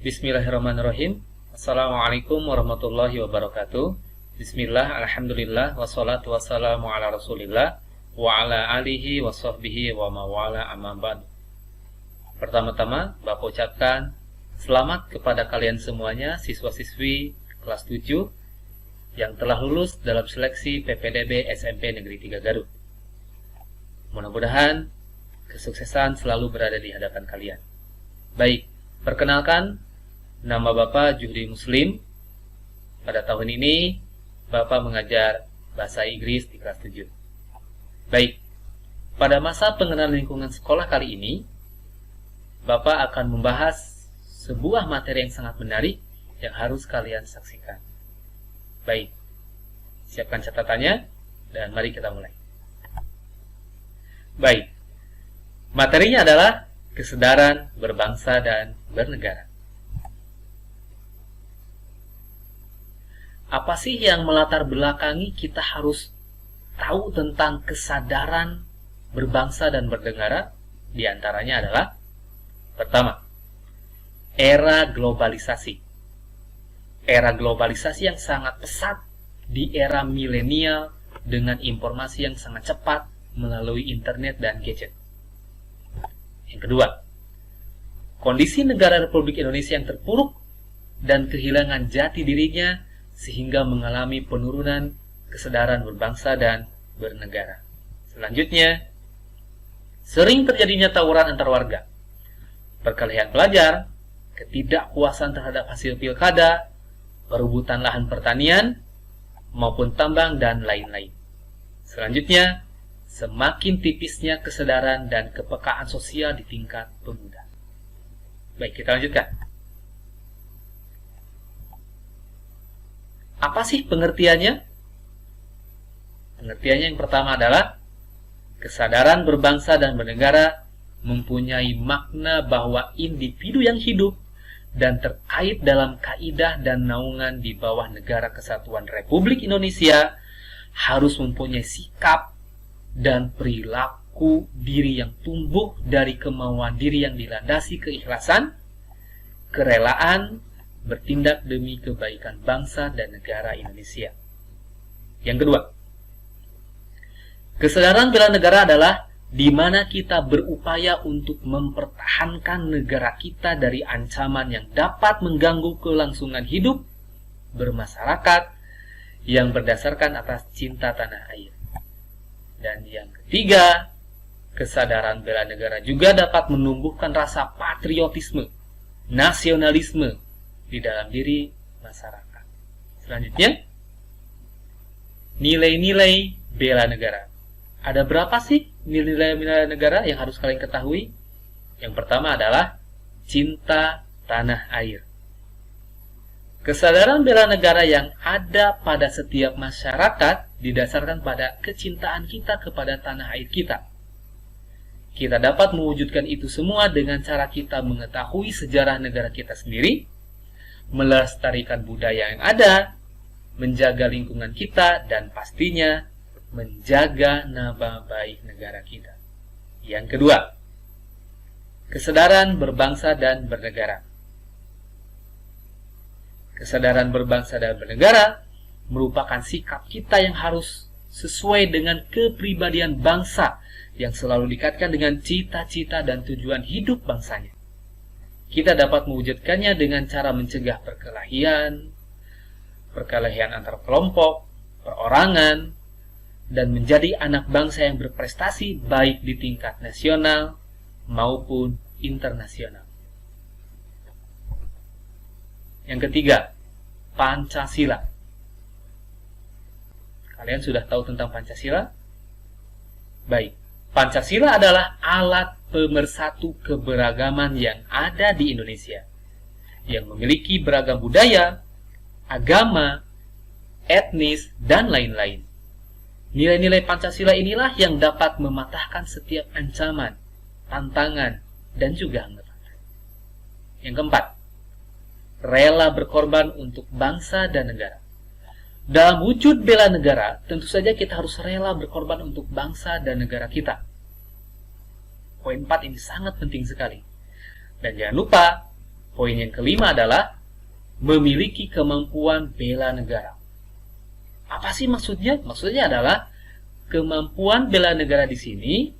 Bismillahirrahmanirrahim. Assalamualaikum warahmatullahi wabarakatuh. Bismillah, alhamdulillah, wassalatu wassalamu ala rasulillah wa ala alihi wa sahbihi wa mawala amma ba'd. Pertama-tama, Bapak ucapkan selamat kepada kalian semuanya, siswa-siswi kelas 7 yang telah lulus dalam seleksi PPDB SMP Negeri 3 Garut. Mudah-mudahan kesuksesan selalu berada di hadapan kalian. Baik, perkenalkan, nama Bapak Juhdi Muslim. Pada tahun ini, Bapak mengajar bahasa Inggris di kelas 7. Baik, pada masa pengenalan lingkungan sekolah kali ini, Bapak akan membahas sebuah materi yang sangat menarik yang harus kalian saksikan. Baik, siapkan catatannya dan mari kita mulai. Baik, materinya adalah kesadaran berbangsa dan bernegara. Apa sih yang melatar belakangi kita harus tahu tentang kesadaran berbangsa dan bernegara? Di antaranya adalah, pertama, era globalisasi. Era globalisasi yang sangat pesat di era milenial dengan informasi yang sangat cepat melalui internet dan gadget. Yang kedua, kondisi negara Republik Indonesia yang terpuruk dan kehilangan jati dirinya sehingga mengalami penurunan kesadaran berbangsa dan bernegara. Selanjutnya, sering terjadinya tawuran antar warga, perkelahian pelajar, ketidakpuasan terhadap hasil pilkada, perebutan lahan pertanian, maupun tambang, dan lain-lain. Selanjutnya, semakin tipisnya kesadaran dan kepekaan sosial di tingkat pemuda. Baik, kita lanjutkan. Apa sih pengertiannya? Pengertiannya yang pertama adalah kesadaran berbangsa dan bernegara mempunyai makna bahwa individu yang hidup dan terkait dalam kaidah dan naungan di bawah Negara Kesatuan Republik Indonesia harus mempunyai sikap dan perilaku diri yang tumbuh dari kemauan diri yang dilandasi keikhlasan, kerelaan, bertindak demi kebaikan bangsa dan negara Indonesia. Yang kedua, kesadaran bela negara adalah di mana kita berupaya untuk mempertahankan negara kita dari ancaman yang dapat mengganggu kelangsungan hidup bermasyarakat yang berdasarkan atas cinta tanah air. Dan yang ketiga, kesadaran bela negara juga dapat menumbuhkan rasa patriotisme, nasionalisme di dalam diri masyarakat. Selanjutnya, nilai-nilai bela negara. Ada berapa sih nilai-nilai bela negara yang harus kalian ketahui? Yang pertama adalah cinta tanah air. Kesadaran bela negara yang ada pada setiap masyarakat didasarkan pada kecintaan kita kepada tanah air kita. Kita dapat mewujudkan itu semua dengan cara kita mengetahui sejarah negara kita sendiri, melestarikan budaya yang ada, menjaga lingkungan kita, dan pastinya menjaga nama baik negara kita. Yang kedua, kesadaran berbangsa dan bernegara. Kesadaran berbangsa dan bernegara merupakan sikap kita yang harus sesuai dengan kepribadian bangsa yang selalu dikaitkan dengan cita-cita dan tujuan hidup bangsanya. Kita dapat mewujudkannya dengan cara mencegah perkelahian antar kelompok, perorangan, dan menjadi anak bangsa yang berprestasi baik di tingkat nasional maupun internasional. Yang ketiga, Pancasila. Kalian sudah tahu tentang Pancasila? Baik, Pancasila adalah alat pemersatu keberagaman yang ada di Indonesia, yang memiliki beragam budaya, agama, etnis, dan lain-lain. Nilai-nilai Pancasila inilah yang dapat mematahkan setiap ancaman, tantangan, dan juga hambatan. Yang keempat, rela berkorban untuk bangsa dan negara. Dalam wujud bela negara, tentu saja kita harus rela berkorban untuk bangsa dan negara kita. Poin 4 ini sangat penting sekali. Dan jangan lupa, Poin yang kelima adalah memiliki kemampuan bela negara. Apa sih maksudnya? Maksudnya adalah kemampuan bela negara di sini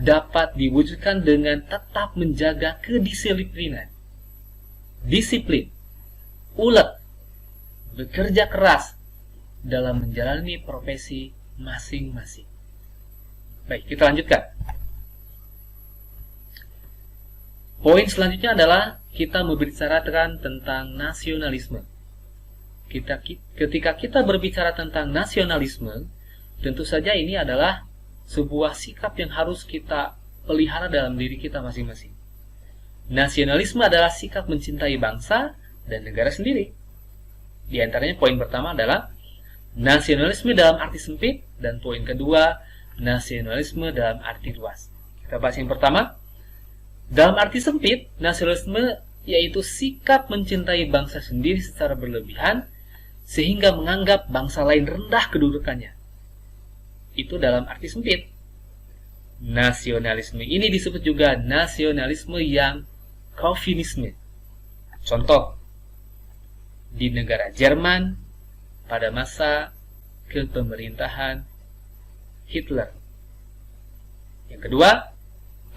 dapat diwujudkan dengan tetap menjaga kedisiplinan, disiplin, ulet, bekerja keras dalam menjalani profesi masing-masing. Baik, kita lanjutkan. Poin selanjutnya adalah kita membicarakan tentang nasionalisme. Ketika kita berbicara tentang nasionalisme, tentu saja ini adalah sebuah sikap yang harus kita pelihara dalam diri kita masing-masing. Nasionalisme adalah sikap mencintai bangsa dan negara sendiri. Di antaranya poin pertama adalah nasionalisme dalam arti sempit, dan poin kedua, nasionalisme dalam arti luas. Kita bahas yang pertama. Dalam arti sempit, nasionalisme yaitu sikap mencintai bangsa sendiri secara berlebihan sehingga menganggap bangsa lain rendah kedudukannya. Itu dalam arti sempit. Nasionalisme ini disebut juga nasionalisme yang Calvinisme. Contoh, di negara Jerman pada masa kepemerintahan Hitler. Yang kedua,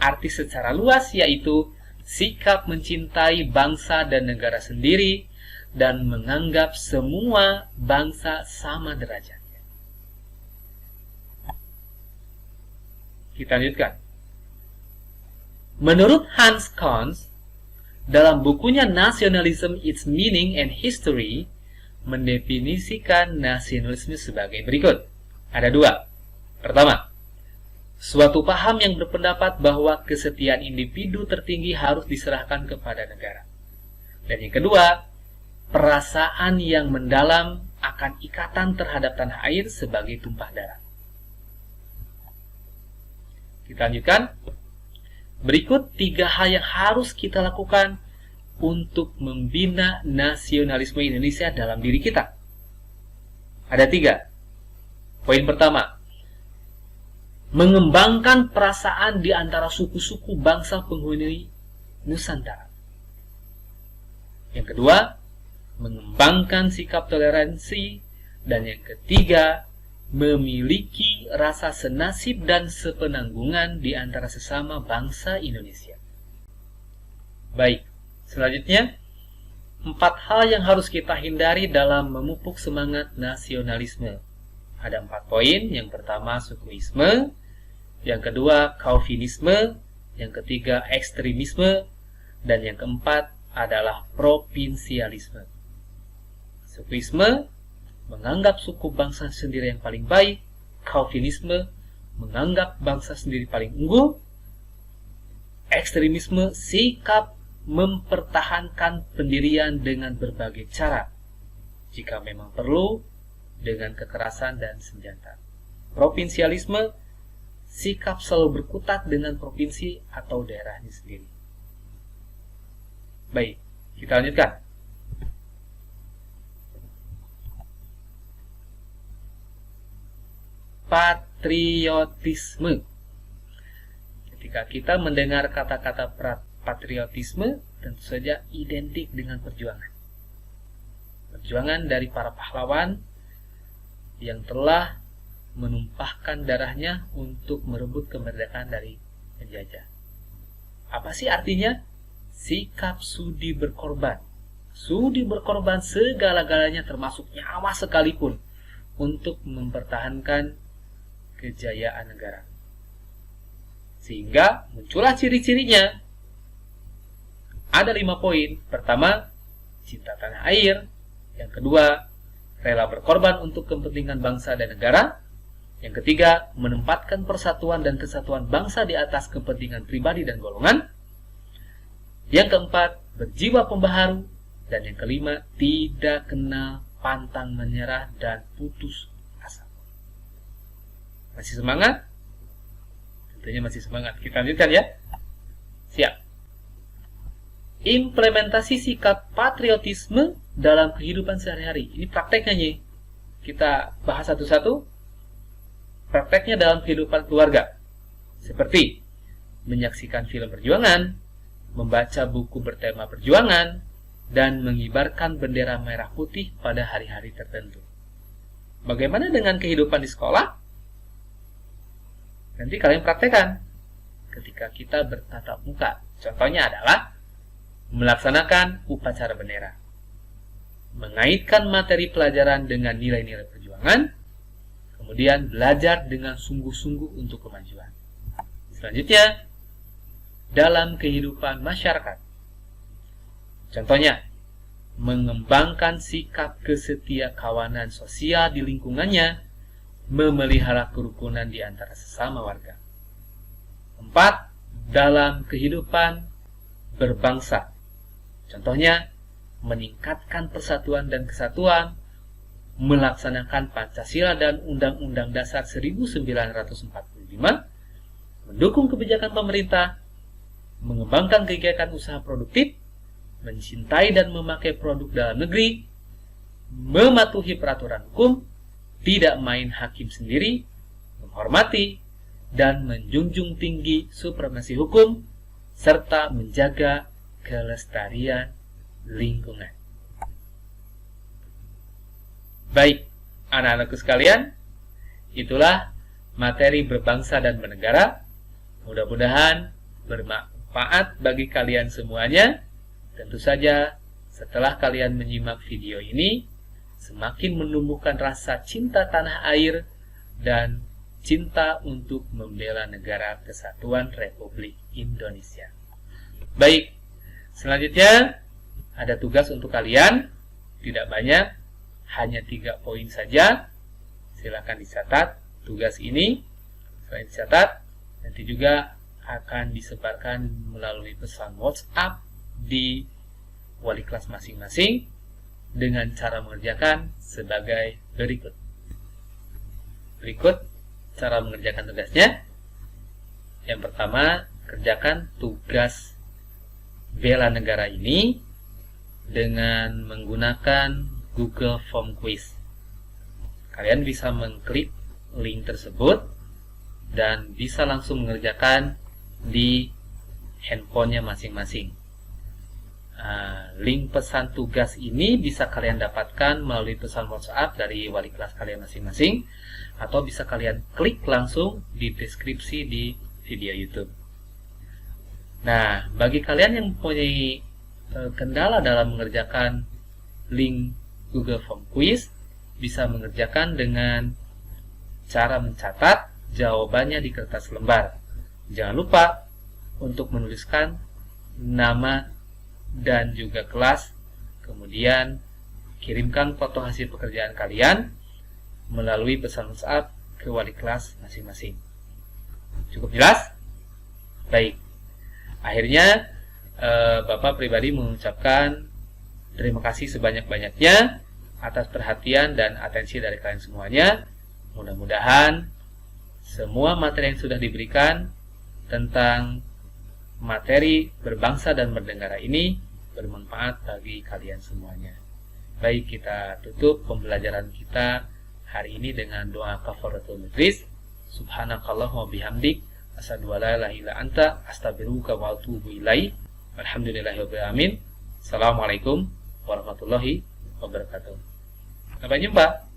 arti secara luas yaitu sikap mencintai bangsa dan negara sendiri dan menganggap semua bangsa sama derajat. Kita lanjutkan. Menurut Hans Cons, dalam bukunya Nationalism, Its Meaning and History, mendefinisikan nasionalisme sebagai berikut. Ada dua. Pertama, suatu paham yang berpendapat bahwa kesetiaan individu tertinggi harus diserahkan kepada negara. Dan yang kedua, perasaan yang mendalam akan ikatan terhadap tanah air sebagai tumpah darah. Kita lanjutkan. Berikut 3 hal yang harus kita lakukan untuk membina nasionalisme Indonesia dalam diri kita. Ada 3. Poin pertama, mengembangkan perasaan di antara suku-suku bangsa penghuni Nusantara. Yang kedua, mengembangkan sikap toleransi. Dan yang ketiga, memiliki rasa senasib dan sepenanggungan di antara sesama bangsa Indonesia. Baik, selanjutnya 4 hal yang harus kita hindari dalam memupuk semangat nasionalisme. Ada 4 poin. Yang pertama, sukuisme. Yang kedua, Calvinisme. Yang ketiga, ekstremisme. Dan yang keempat adalah provinsialisme. Sukuisme menganggap suku bangsa sendiri yang paling baik. Calvinisme menganggap bangsa sendiri paling unggul. Ekstremisme sikap mempertahankan pendirian dengan berbagai cara, jika memang perlu dengan kekerasan dan senjata. Provinsialisme sikap selalu berkutat dengan provinsi atau daerahnya sendiri. Baik, kita lanjutkan. Patriotisme. Ketika kita mendengar kata-kata patriotisme, tentu saja identik dengan perjuangan. Perjuangan dari para pahlawan yang telah menumpahkan darahnya untuk merebut kemerdekaan dari penjajah. Apa sih artinya? Sikap sudi berkorban. Sudi berkorban segala-galanya termasuk nyawa sekalipun untuk mempertahankan kejayaan negara. Sehingga muncullah ciri-cirinya. Ada 5 poin. Pertama, cinta tanah air. Yang kedua, rela berkorban untuk kepentingan bangsa dan negara. Yang ketiga, menempatkan persatuan dan kesatuan bangsa di atas kepentingan pribadi dan golongan. Yang keempat, berjiwa pembaharu. Dan yang kelima, tidak kenal pantang menyerah dan putus asa. Masih semangat? Tentunya masih semangat. Kita lanjutkan ya. Siap. Implementasi sikap patriotisme dalam kehidupan sehari-hari. Ini prakteknya nih. Kita bahas satu-satu. Prakteknya dalam kehidupan keluarga. Seperti menyaksikan film perjuangan, membaca buku bertema perjuangan, dan mengibarkan bendera merah putih pada hari-hari tertentu. Bagaimana dengan kehidupan di sekolah? Nanti kalian praktekkan ketika kita bertatap muka. Contohnya adalah melaksanakan upacara bendera, mengaitkan materi pelajaran dengan nilai-nilai perjuangan, kemudian belajar dengan sungguh-sungguh untuk kemajuan. Selanjutnya, dalam kehidupan masyarakat. Contohnya, mengembangkan sikap kesetiakawanan sosial di lingkungannya, memelihara kerukunan di antara sesama warga. 4. Dalam kehidupan berbangsa. Contohnya, meningkatkan persatuan dan kesatuan, melaksanakan Pancasila dan Undang-Undang Dasar 1945, mendukung kebijakan pemerintah, mengembangkan kegiatan usaha produktif, mencintai dan memakai produk dalam negeri, mematuhi peraturan hukum, tidak main hakim sendiri, menghormati dan menjunjung tinggi supremasi hukum, serta menjaga kelestarian lingkungan. Baik, anak-anakku sekalian, itulah materi berbangsa dan bernegara. Mudah-mudahan bermanfaat bagi kalian semuanya. Tentu saja setelah kalian menyimak video ini, semakin menumbuhkan rasa cinta tanah air dan cinta untuk membela negara kesatuan Republik Indonesia. Baik, selanjutnya ada tugas untuk kalian, tidak banyak, hanya 3 poin saja. Silakan dicatat tugas ini. Selain dicatat, nanti juga akan disebarkan melalui pesan WhatsApp di wali kelas masing-masing dengan cara mengerjakan sebagai berikut. Berikut cara mengerjakan tugasnya. Yang pertama, kerjakan tugas bela negara ini dengan menggunakan Google Form Quiz. Kalian bisa mengklik link tersebut dan bisa langsung mengerjakan di handphonenya masing-masing. Link pesan tugas ini bisa kalian dapatkan melalui pesan WhatsApp dari wali kelas kalian masing-masing, atau bisa kalian klik langsung di deskripsi di video YouTube. Nah, bagi kalian yang mempunyai kendala dalam mengerjakan link Google Form Quiz, bisa mengerjakan dengan cara mencatat jawabannya di kertas lembar. Jangan lupa untuk menuliskan nama dan juga kelas, kemudian kirimkan foto hasil pekerjaan kalian melalui pesan WhatsApp ke wali kelas masing-masing. Cukup jelas? Baik. Akhirnya Bapak pribadi mengucapkan terima kasih sebanyak-banyaknya atas perhatian dan atensi dari kalian semuanya. Mudah-mudahan semua materi yang sudah diberikan tentang materi berbangsa dan bernegara ini bermanfaat bagi kalian semuanya. Baik, kita tutup pembelajaran kita hari ini dengan doa kafaratul majlis. Subhanakallahumma bihamdik, asyhadu an la ilaha illa anta, astaghfiruka wa atubu ilaik. Alhamdulillahirabbil alamin. Assalamualaikum warahmatullahi wabarakatuh. Sampai jumpa.